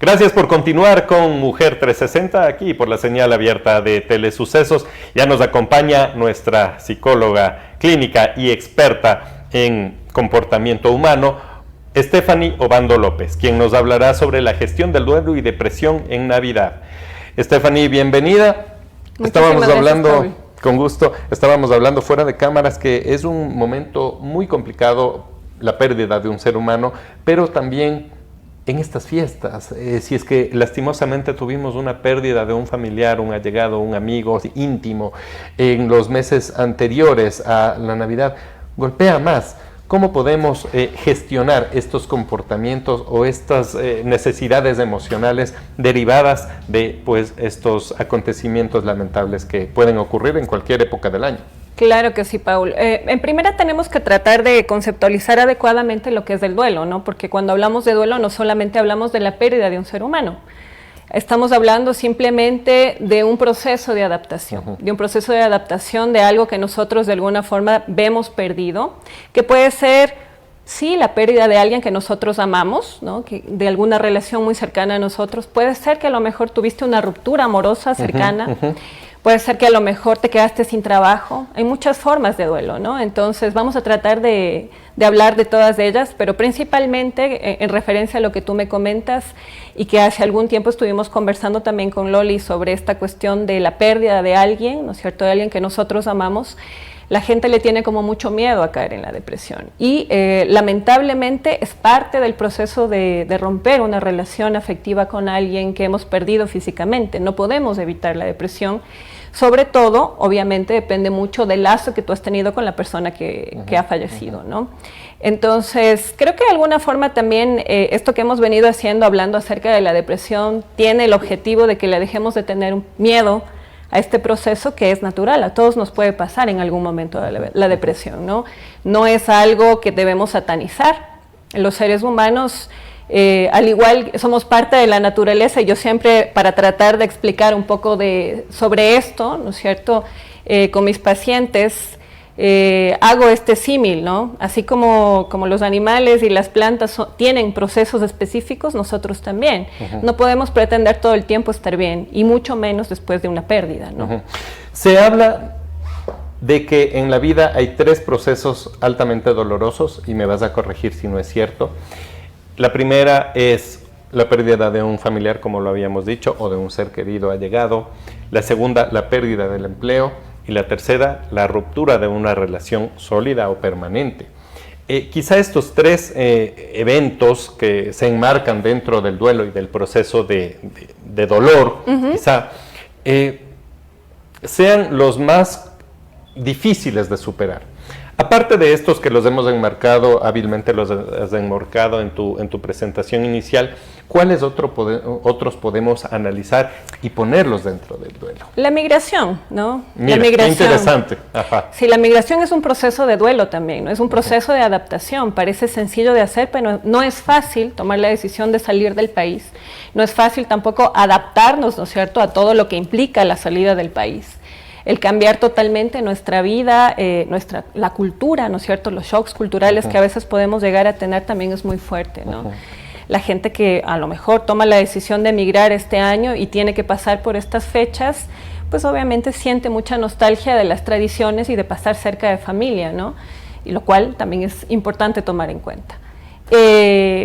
Gracias por continuar con Mujer 360 aquí por la señal abierta de Telesucesos. Ya nos acompaña nuestra psicóloga clínica y experta en comportamiento humano, Stephanie Obando López, quien nos hablará sobre la gestión del duelo y depresión en Navidad. Stephanie, bienvenida. Estábamos hablando, con gusto, estábamos hablando fuera de cámaras que es un momento muy complicado la pérdida de un ser humano, pero también en estas fiestas, si es que lastimosamente tuvimos una pérdida de un familiar, un allegado, un amigo íntimo en los meses anteriores a la Navidad, golpea más. ¿Cómo podemos gestionar estos comportamientos o estas necesidades emocionales derivadas de estos acontecimientos lamentables que pueden ocurrir en cualquier época del año? Claro que sí, Paul. En primera tenemos que tratar de conceptualizar adecuadamente lo que es el duelo, ¿no? Porque cuando hablamos de duelo no solamente hablamos de la pérdida de un ser humano, estamos hablando simplemente de un proceso de adaptación, de un proceso de adaptación de algo que nosotros de alguna forma vemos perdido, que puede ser, sí, la pérdida de alguien que nosotros amamos, ¿no? Que de alguna relación muy cercana a nosotros, puede ser que a lo mejor tuviste una ruptura amorosa cercana, puede ser que a lo mejor te quedaste sin trabajo. Hay muchas formas de duelo, ¿no? Entonces vamos a tratar de hablar de todas ellas, pero principalmente en referencia a lo que tú me comentas y que hace algún tiempo estuvimos conversando también con Loli sobre esta cuestión de la pérdida de alguien, ¿no es cierto?, de alguien que nosotros amamos. La gente le tiene como mucho miedo a caer en la depresión y lamentablemente es parte del proceso de romper una relación afectiva con alguien que hemos perdido físicamente. No podemos evitar la depresión. Sobre todo, obviamente, depende mucho del lazo que tú has tenido con la persona que ha fallecido, ¿no? Entonces, creo que de alguna forma también esto que hemos venido haciendo, hablando acerca de la depresión, tiene el objetivo de que le dejemos de tener un miedo a este proceso que es natural. A todos nos puede pasar en algún momento la depresión, ¿no? No es algo que debemos satanizar. Los seres humanos, al igual somos parte de la naturaleza, y yo siempre, para tratar de explicar un poco sobre esto, ¿no es cierto?, con mis pacientes, hago este símil, ¿no? Así como los animales y las plantas tienen procesos específicos, nosotros también. No podemos pretender todo el tiempo estar bien, y mucho menos después de una pérdida, ¿no? Se habla de que en la vida hay 3 procesos altamente dolorosos, y me vas a corregir si no es cierto. La primera es la pérdida de un familiar, como lo habíamos dicho, o de un ser querido allegado. La segunda, la pérdida del empleo. Y la tercera, la ruptura de una relación sólida o permanente. Quizá estos 3 eventos que se enmarcan dentro del duelo y del proceso de dolor, quizá sean los más difíciles de superar. Aparte de estos que los hemos enmarcado, hábilmente los has enmarcado en tu presentación inicial, ¿cuáles otros podemos analizar y ponerlos dentro del duelo? La migración, ¿no? Mira, la migración. Qué interesante. Ajá. Sí, la migración es un proceso de duelo también, ¿no? Es un proceso de adaptación. Parece sencillo de hacer, pero no es fácil tomar la decisión de salir del país. No es fácil tampoco adaptarnos, ¿no es cierto?, a todo lo que implica la salida del país. El cambiar totalmente nuestra vida, la cultura, ¿no es cierto?, los shocks culturales que a veces podemos llegar a tener también es muy fuerte, ¿no? La gente que a lo mejor toma la decisión de emigrar este año y tiene que pasar por estas fechas, pues obviamente siente mucha nostalgia de las tradiciones y de pasar cerca de familia, ¿no? Y lo cual también es importante tomar en cuenta.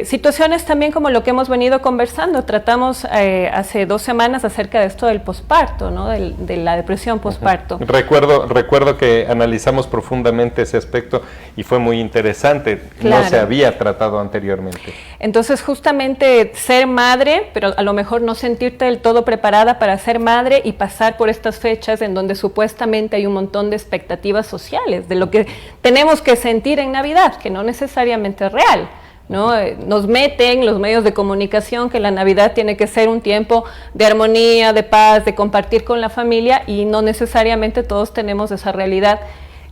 Situaciones también como lo que hemos venido conversando, tratamos hace 2 semanas acerca de esto del posparto, ¿no? De la depresión posparto. Recuerdo que analizamos profundamente ese aspecto y fue muy interesante, claro. No se había tratado anteriormente. Entonces justamente ser madre, pero a lo mejor no sentirte del todo preparada para ser madre y pasar por estas fechas en donde supuestamente hay un montón de expectativas sociales de lo que tenemos que sentir en Navidad, que no necesariamente es real, ¿no? Nos meten los medios de comunicación que la Navidad tiene que ser un tiempo de armonía, de paz, de compartir con la familia, y no necesariamente todos tenemos esa realidad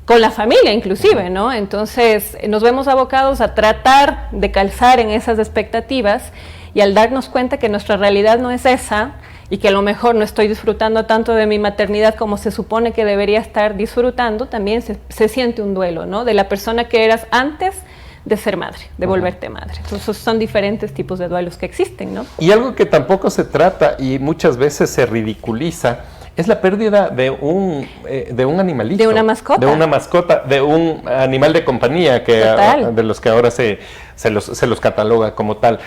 con la familia inclusive, ¿no? Entonces nos vemos abocados a tratar de calzar en esas expectativas, y al darnos cuenta que nuestra realidad no es esa, y que a lo mejor no estoy disfrutando tanto de mi maternidad como se supone que debería estar disfrutando, también se siente un duelo, ¿no? De la persona que eras antes de ser madre, de volverte madre. Entonces son diferentes tipos de duelos que existen, ¿no? Y algo que tampoco se trata y muchas veces se ridiculiza es la pérdida de un animalito. De una mascota. De una mascota, de un animal de compañía de los que ahora se los cataloga como tal.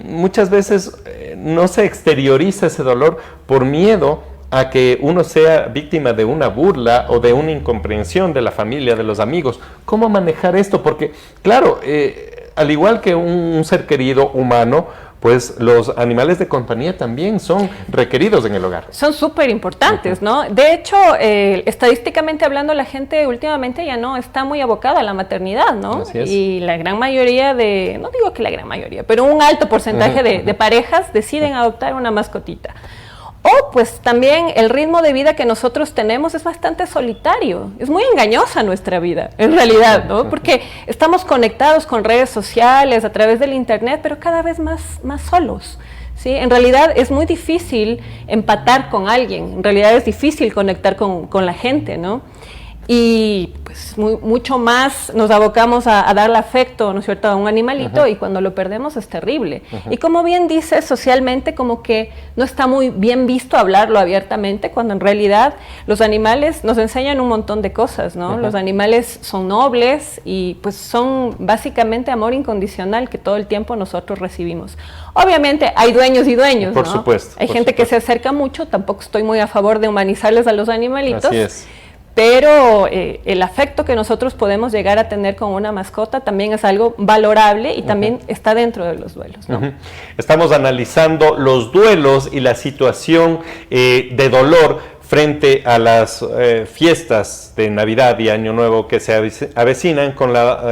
Muchas veces no se exterioriza ese dolor por miedo a que uno sea víctima de una burla o de una incomprensión de la familia, de los amigos. ¿Cómo manejar esto? Porque, claro, al igual que un ser querido humano, pues los animales de compañía también son requeridos en el hogar. Son súper importantes, ¿no? De hecho, estadísticamente hablando, la gente últimamente ya no está muy abocada a la maternidad, ¿no? Así es. Y la gran mayoría no digo que la gran mayoría, pero un alto porcentaje de parejas deciden adoptar una mascotita. O pues también el ritmo de vida que nosotros tenemos es bastante solitario, es muy engañosa nuestra vida, en realidad, ¿no? Porque estamos conectados con redes sociales, a través del internet, pero cada vez más solos, ¿sí? En realidad es muy difícil empatar con alguien, en realidad es difícil conectar con la gente, ¿no? Y pues mucho más nos abocamos a darle afecto, ¿no es cierto?, a un animalito, y cuando lo perdemos es terrible. Y como bien dice, socialmente como que no está muy bien visto hablarlo abiertamente, cuando en realidad los animales nos enseñan un montón de cosas, ¿no? Los animales son nobles y pues son básicamente amor incondicional que todo el tiempo nosotros recibimos. Obviamente hay dueños y dueños, por ¿no? Supuesto. Hay gente que se acerca mucho, tampoco estoy muy a favor de humanizarles a los animalitos. Así es. Pero el afecto que nosotros podemos llegar a tener con una mascota también es algo valorable y también está dentro de los duelos, ¿no? Estamos analizando los duelos y la situación de dolor frente a las fiestas de Navidad y Año Nuevo que se avecinan con la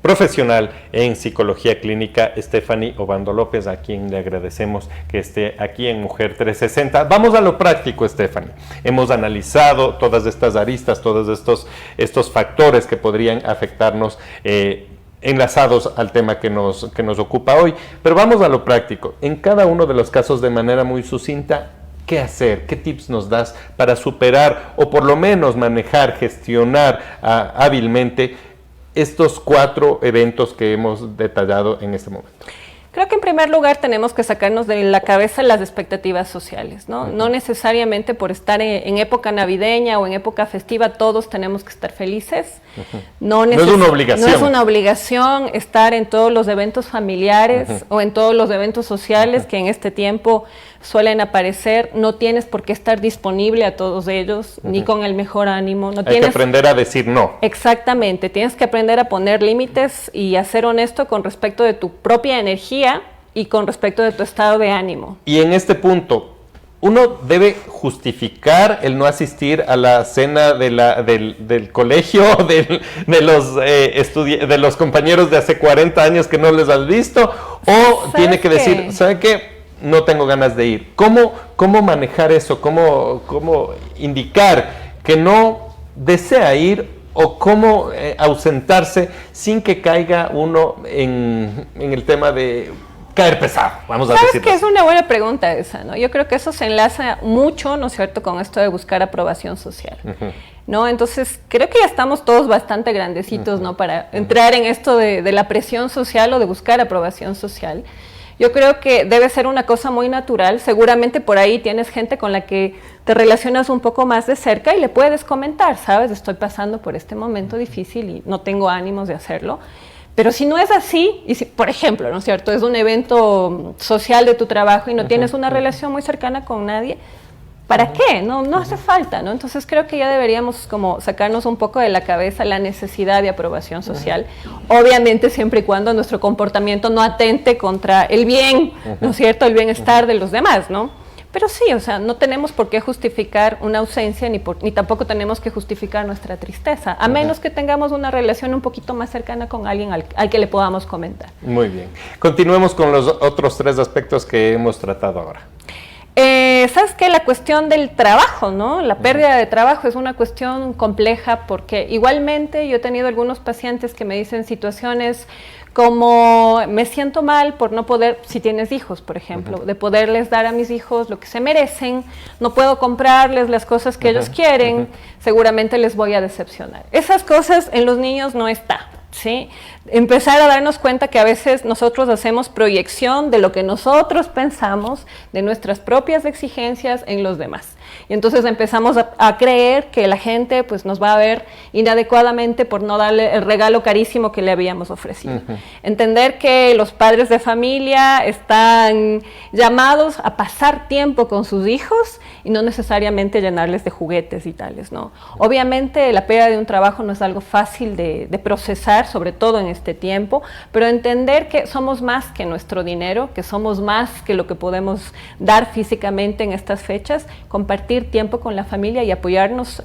profesional en psicología clínica, Stephanie Obando López, a quien le agradecemos que esté aquí en Mujer 360. Vamos a lo práctico, Stephanie. Hemos analizado todas estas aristas, todos estos factores que podrían afectarnos enlazados al tema que nos ocupa hoy, pero vamos a lo práctico. En cada uno de los casos, de manera muy sucinta, ¿qué hacer? ¿Qué tips nos das para superar o por lo menos manejar, gestionar hábilmente estos 4 eventos que hemos detallado en este momento? Creo que en primer lugar tenemos que sacarnos de la cabeza las expectativas sociales, ¿no? No necesariamente por estar en época navideña o en época festiva todos tenemos que estar felices. No es una obligación. No es una obligación estar en todos los eventos familiares o en todos los eventos sociales que en este tiempo suelen aparecer. No tienes por qué estar disponible a todos ellos, ni con el mejor ánimo. Hay que aprender a decir no. Exactamente, tienes que aprender a poner límites y a ser honesto con respecto de tu propia energía y con respecto de tu estado de ánimo. Y en este punto, ¿uno debe justificar el no asistir a la cena del colegio, de los compañeros de hace 40 años que no les has visto? ¿O tiene que decir, ¿sabe qué? No tengo ganas de ir. ¿Cómo manejar eso? ¿Cómo indicar que no desea ir o cómo ausentarse sin que caiga uno en el tema de caer pesado? Vamos a decirlo. ¿Sabes qué? Es una buena pregunta esa, ¿no? Yo creo que eso se enlaza mucho, ¿no es cierto?, con esto de buscar aprobación social. ¿No? Entonces, creo que ya estamos todos bastante grandecitos, ¿no?, para entrar en esto de la presión social o de buscar aprobación social. Yo creo que debe ser una cosa muy natural. Seguramente por ahí tienes gente con la que te relacionas un poco más de cerca y le puedes comentar, ¿sabes? Estoy pasando por este momento difícil y no tengo ánimos de hacerlo. Pero si no es así, y si, por ejemplo, ¿no es cierto?, es un evento social de tu trabajo y no tienes una relación muy cercana con nadie, ¿para qué? No hace falta, ¿no? Entonces creo que ya deberíamos como sacarnos un poco de la cabeza la necesidad de aprobación social, obviamente siempre y cuando nuestro comportamiento no atente contra el bien, ¿no es cierto?, el bienestar de los demás, ¿no? Pero sí, o sea, no tenemos por qué justificar una ausencia ni tampoco tenemos que justificar nuestra tristeza, a menos que tengamos una relación un poquito más cercana con alguien al que le podamos comentar. Muy bien. Continuemos con los otros 3 aspectos que hemos tratado ahora. ¿Sabes qué? La cuestión del trabajo, ¿no? La pérdida de trabajo es una cuestión compleja porque igualmente yo he tenido algunos pacientes que me dicen situaciones como me siento mal por no poder, si tienes hijos, por ejemplo, de poderles dar a mis hijos lo que se merecen, no puedo comprarles las cosas que ellos quieren, seguramente les voy a decepcionar. Esas cosas en los niños no está. ¿sí? Empezar a darnos cuenta que a veces nosotros hacemos proyección de lo que nosotros pensamos, de nuestras propias exigencias en los demás. Y entonces empezamos a creer que la gente pues, nos va a ver inadecuadamente por no darle el regalo carísimo que le habíamos ofrecido. Entender que los padres de familia están llamados a pasar tiempo con sus hijos y no necesariamente llenarles de juguetes y tales, ¿no? Obviamente la pérdida de un trabajo no es algo fácil de procesar, sobre todo en este tiempo, pero entender que somos más que nuestro dinero, que somos más que lo que podemos dar físicamente en estas fechas, compartir tiempo con la familia y apoyarnos,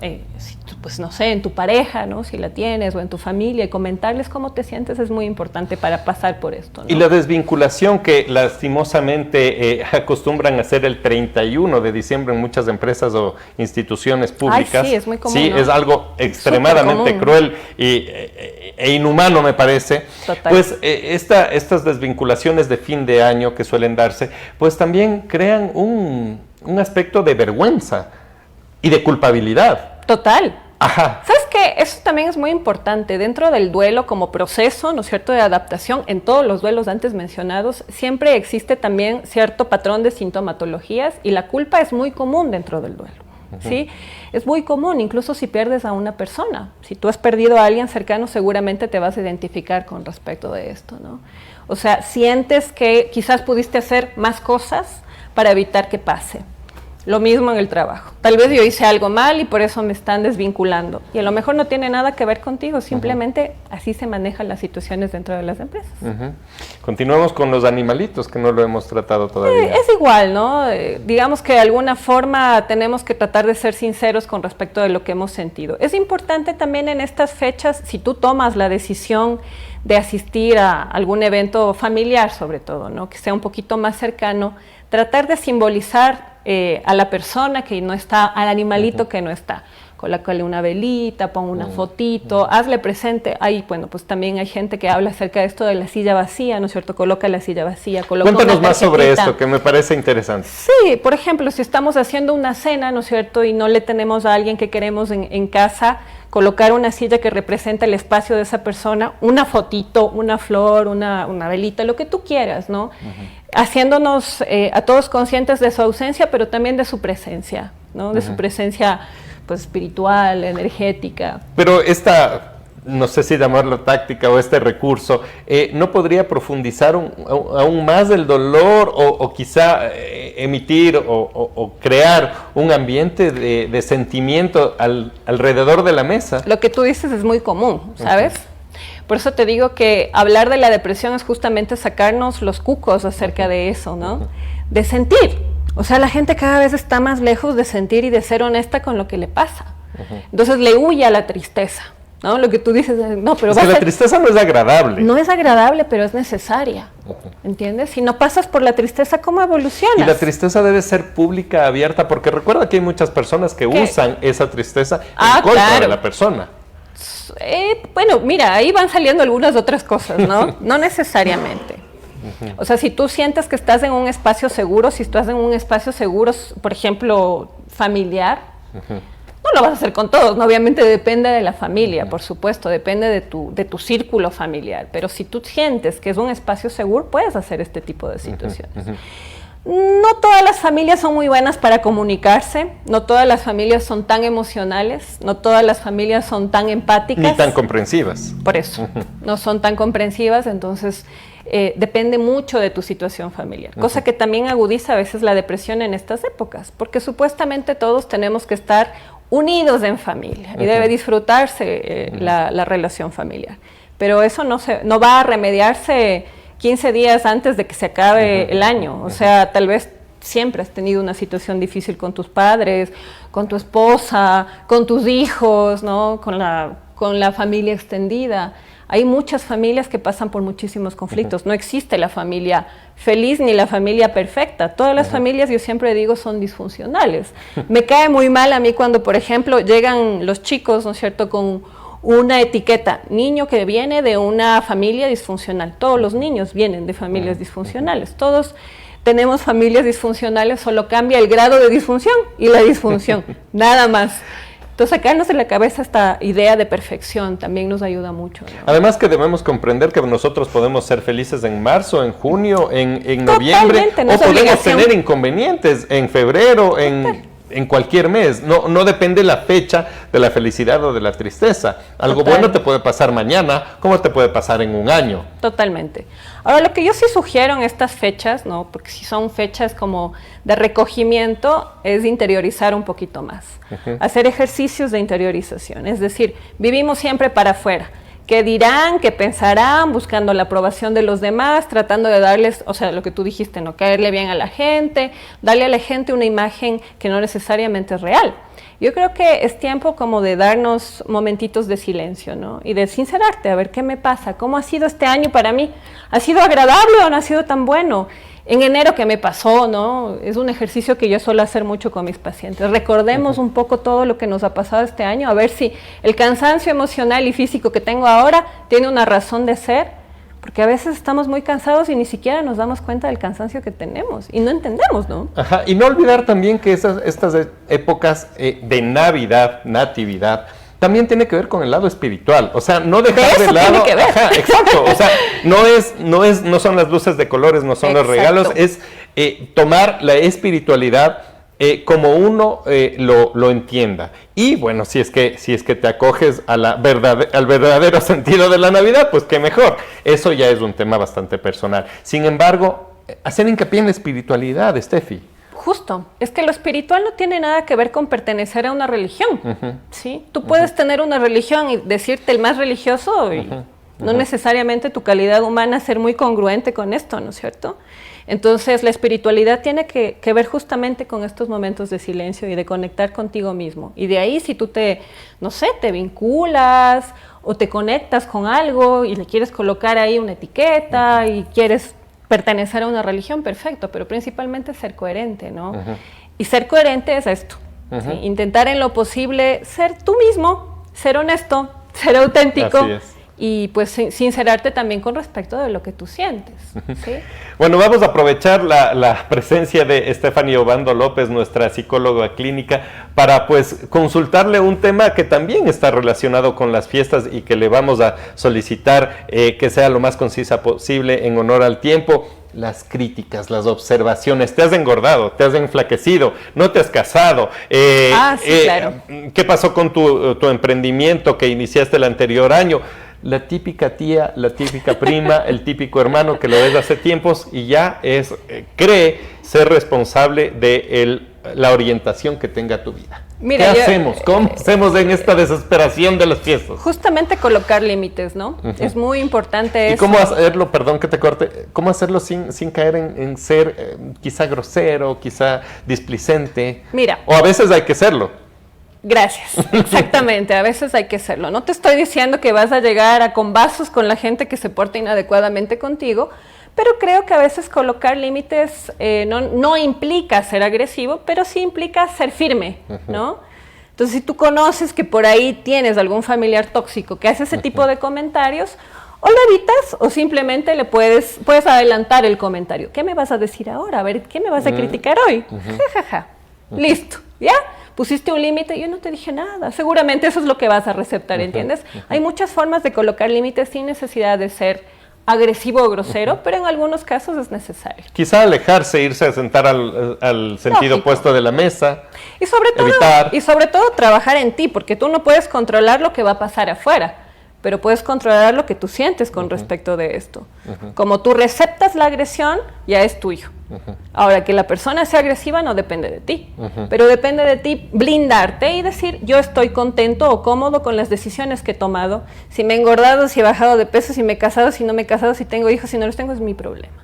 pues no sé, en tu pareja, ¿no? Si la tienes, o en tu familia, y comentarles cómo te sientes es muy importante para pasar por esto, ¿no? Y la desvinculación que lastimosamente acostumbran a hacer el 31 de diciembre en muchas empresas o instituciones públicas. Ay, sí, es muy común, sí, ¿no? Es algo extremadamente cruel e inhumano, me parece. Total. Pues estas desvinculaciones de fin de año que suelen darse, pues también crean un aspecto de vergüenza y de culpabilidad. Total. Ajá. ¿Sabes qué? Eso también es muy importante. Dentro del duelo como proceso, ¿no es cierto?, de adaptación, en todos los duelos antes mencionados, siempre existe también cierto patrón de sintomatologías y la culpa es muy común dentro del duelo. ¿Sí? Es muy común, incluso si pierdes a una persona. Si tú has perdido a alguien cercano, seguramente te vas a identificar con respecto de esto, ¿no? O sea, sientes que quizás pudiste hacer más cosas para evitar que pase. Lo mismo en el trabajo. Tal vez yo hice algo mal y por eso me están desvinculando. Y a lo mejor no tiene nada que ver contigo, simplemente así se manejan las situaciones dentro de las empresas. Continuamos con los animalitos, que no lo hemos tratado todavía. Es igual, ¿no? Digamos que de alguna forma tenemos que tratar de ser sinceros con respecto de lo que hemos sentido. Es importante también en estas fechas, si tú tomas la decisión de asistir a algún evento familiar, sobre todo, ¿no? Que sea un poquito más cercano, tratar de simbolizar a la persona que no está, al animalito que no está. Colócale una velita, pon una fotito, hazle presente. Ahí, bueno, pues también hay gente que habla acerca de esto de la silla vacía, ¿no es cierto? Coloca la silla vacía, coloca Cuéntanos una más sobre tarjetita. esto, que me parece interesante. Sí, por ejemplo, si estamos haciendo una cena, ¿no es cierto?, y no le tenemos a alguien que queremos en casa, colocar una silla que representa el espacio de esa persona, una fotito, una flor, una velita, lo que tú quieras, ¿no? Haciéndonos a todos conscientes de su ausencia, pero también de su presencia, ¿no? De su presencia, pues, espiritual, energética. Pero esta, no sé si llamarlo táctica o este recurso, ¿no podría profundizar aún más el dolor o quizá emitir o crear un ambiente de sentimiento alrededor de la mesa? Lo que tú dices es muy común, ¿sabes? Por eso te digo que hablar de la depresión es justamente sacarnos los cucos acerca de eso, ¿no? De sentir. O sea, la gente cada vez está más lejos de sentir y de ser honesta con lo que le pasa. Entonces le huye a la tristeza, ¿no? Lo que tú dices, no, pero... Es que la tristeza no es agradable. No es agradable, pero es necesaria, ¿entiendes? Si no pasas por la tristeza, ¿cómo evolucionas? Y la tristeza debe ser pública, abierta, porque recuerda que hay muchas personas que usan esa tristeza en contra de la persona. Bueno, mira, ahí van saliendo algunas otras cosas, ¿no? No necesariamente. O sea, si tú sientes que estás en un espacio seguro, si estás en un espacio seguro, por ejemplo, familiar, no lo vas a hacer con todos, ¿no? Obviamente depende de la familia, por supuesto, depende de tu círculo familiar, pero si tú sientes que es un espacio seguro, puedes hacer este tipo de situaciones. No todas las familias son muy buenas para comunicarse, no todas las familias son tan emocionales, no todas las familias son tan empáticas. Ni tan comprensivas. Por eso, no son tan comprensivas, entonces depende mucho de tu situación familiar, cosa que también agudiza a veces la depresión en estas épocas, porque supuestamente todos tenemos que estar unidos en familia y debe disfrutarse la relación familiar, pero eso no va a remediarse 15 días antes de que se acabe el año. O sea, tal vez siempre has tenido una situación difícil con tus padres, con tu esposa, con tus hijos, ¿no? Con la familia extendida. Hay muchas familias que pasan por muchísimos conflictos. No existe la familia feliz ni la familia perfecta. Todas las familias, yo siempre digo, son disfuncionales. Me cae muy mal a mí cuando, por ejemplo, llegan los chicos, ¿no es cierto?, con una etiqueta, niño que viene de una familia disfuncional. Todos los niños vienen de familias disfuncionales, todos tenemos familias disfuncionales, solo cambia el grado de disfunción y la disfunción, nada más. Entonces, sacarnos de la cabeza esta idea de perfección también nos ayuda mucho, ¿no? Además que debemos comprender que nosotros podemos ser felices en marzo, en junio, en noviembre, no o es podemos obligación. tener inconvenientes en febrero, en cualquier mes. No depende la fecha de la felicidad o de la tristeza. Algo Total. bueno te puede pasar mañana, como te puede pasar en un año. Totalmente. Ahora, lo que yo sí sugiero en estas fechas, ¿no? Porque si son fechas como de recogimiento, es interiorizar un poquito más. Hacer ejercicios de interiorización. Es decir, vivimos siempre para afuera. ¿Qué dirán? ¿Qué pensarán? Buscando la aprobación de los demás, tratando de darles, o sea, lo que tú dijiste, ¿no? Caerle bien a la gente, darle a la gente una imagen que no necesariamente es real. Yo creo que es tiempo como de darnos momentitos de silencio, ¿no? Y de sincerarte, a ver qué me pasa, cómo ha sido este año para mí. ¿Ha sido agradable o no ha sido tan bueno? En enero, ¿qué me pasó, no? Es un ejercicio que yo suelo hacer mucho con mis pacientes. Recordemos un poco todo lo que nos ha pasado este año, a ver si el cansancio emocional y físico que tengo ahora tiene una razón de ser, porque a veces estamos muy cansados y ni siquiera nos damos cuenta del cansancio que tenemos y no entendemos, ¿no? Ajá, y no olvidar también que estas épocas de Navidad, Natividad, también tiene que ver con el lado espiritual, o sea, no dejar de lado, tiene que ver. Ajá, exacto, o sea, no son las luces de colores, no son los regalos, es tomar la espiritualidad como uno lo entienda. Y bueno, si es que te acoges a al verdadero sentido de la Navidad, pues qué mejor. Eso ya es un tema bastante personal. Sin embargo, hacer hincapié en la espiritualidad, Steffi. Justo, es que lo espiritual no tiene nada que ver con pertenecer a una religión, ¿sí? Tú puedes tener una religión y decirte el más religioso y no necesariamente tu calidad humana ser muy congruente con esto, ¿no es cierto? Entonces, la espiritualidad tiene que ver justamente con estos momentos de silencio y de conectar contigo mismo. Y de ahí, si tú te vinculas o te conectas con algo y le quieres colocar ahí una etiqueta y quieres pertenecer a una religión, perfecto, pero principalmente ser coherente, ¿no? Y ser coherente es esto, ¿sí? Intentar en lo posible ser tú mismo, ser honesto, ser auténtico. Así es. Y pues sincerarte también con respecto de lo que tú sientes, ¿sí? Bueno, vamos a aprovechar la presencia de Stephanie Obando López, nuestra psicóloga clínica, para pues consultarle un tema que también está relacionado con las fiestas y que le vamos a solicitar que sea lo más concisa posible en honor al tiempo. Las críticas, las observaciones, te has engordado, te has enflaquecido, no te has casado. Sí, claro. ¿Qué pasó con tu emprendimiento que iniciaste el anterior año? La típica tía, la típica prima, el típico hermano que lo ves hace tiempos y ya cree ser responsable de la orientación que tenga tu vida. Mira, ¿Qué hacemos? ¿Cómo hacemos en esta desesperación de las fiestas? Justamente colocar límites, ¿no? Es muy importante eso. ¿Y cómo hacerlo, perdón que te corte, cómo hacerlo sin caer en ser quizá grosero, quizá displicente? Mira. O a veces hay que serlo. Gracias, exactamente, a veces hay que hacerlo. No te estoy diciendo que vas a llegar a combazos con la gente que se porta inadecuadamente contigo, pero creo que a veces colocar límites no implica ser agresivo, pero sí implica ser firme, ¿no? Entonces, si tú conoces que por ahí tienes algún familiar tóxico que hace ese tipo de comentarios, o lo evitas o simplemente le puedes adelantar el comentario. ¿Qué me vas a decir ahora? A ver, ¿qué me vas a criticar hoy? Ja, ja, ja. Listo, ¿ya? Pusiste un límite, yo no te dije nada. Seguramente eso es lo que vas a receptar, ¿entiendes? Hay muchas formas de colocar límites sin necesidad de ser agresivo o grosero, pero en algunos casos es necesario. Quizá alejarse, irse a sentar al sentido opuesto de la mesa. Y sobre todo trabajar en ti, porque tú no puedes controlar lo que va a pasar afuera, pero puedes controlar lo que tú sientes con respecto de esto. Como tú receptas la agresión, ya es tuyo. Ahora, que la persona sea agresiva no depende de ti, pero depende de ti blindarte y decir, yo estoy contento o cómodo con las decisiones que he tomado. Si me he engordado, si he bajado de peso, si me he casado, si no me he casado, si tengo hijos, si no los tengo, es mi problema.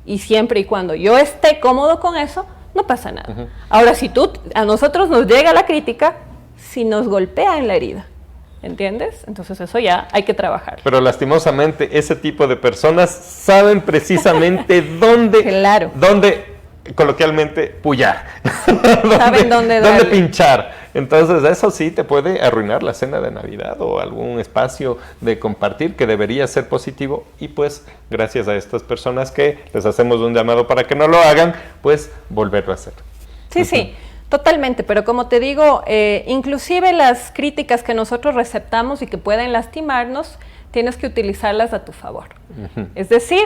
Y siempre y cuando yo esté cómodo con eso, no pasa nada. Ahora, si a nosotros nos llega la crítica, si nos golpea en la herida, ¿entiendes? Entonces eso ya hay que trabajar. Pero lastimosamente ese tipo de personas saben precisamente dónde coloquialmente pullar. Saben dónde pinchar. Entonces eso sí te puede arruinar la cena de Navidad o algún espacio de compartir que debería ser positivo y pues gracias a estas personas que les hacemos un llamado para que no lo hagan, pues volverlo a hacer. Sí, sí. Totalmente, pero como te digo, inclusive las críticas que nosotros receptamos y que pueden lastimarnos, tienes que utilizarlas a tu favor. Es decir,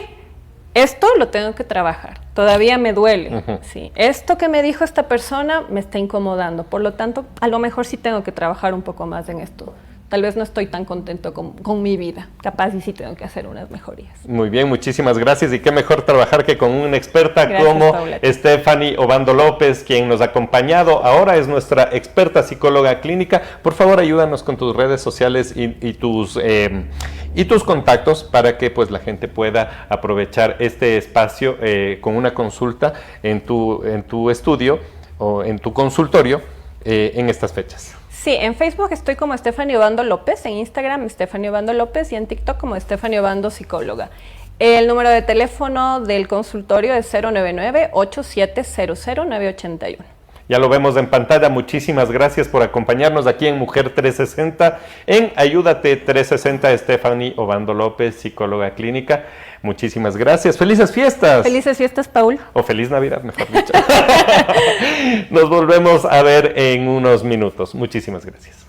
esto lo tengo que trabajar, todavía me duele. Sí. Esto que me dijo esta persona me está incomodando, por lo tanto, a lo mejor sí tengo que trabajar un poco más en esto. Tal vez no estoy tan contento con mi vida, capaz y sí tengo que hacer unas mejorías. Muy bien, muchísimas gracias, y qué mejor trabajar que con una experta Gracias, como Paula. Stephanie Obando López, quien nos ha acompañado ahora, es nuestra experta psicóloga clínica. Por favor, ayúdanos con tus redes sociales y tus contactos para que pues la gente pueda aprovechar este espacio con una consulta en tu estudio o en tu consultorio en estas fechas. Sí, en Facebook estoy como Stephanie Obando López, en Instagram Stephanie Obando López y en TikTok como Stephanie Obando Psicóloga. El número de teléfono del consultorio es 099-8700-981. Ya lo vemos en pantalla. Muchísimas gracias por acompañarnos aquí en Mujer 360, en Ayúdate 360, Stephanie Obando López, psicóloga clínica. Muchísimas gracias. ¡Felices fiestas! Felices fiestas, Paul. O feliz Navidad, mejor dicho. Nos volvemos a ver en unos minutos. Muchísimas gracias.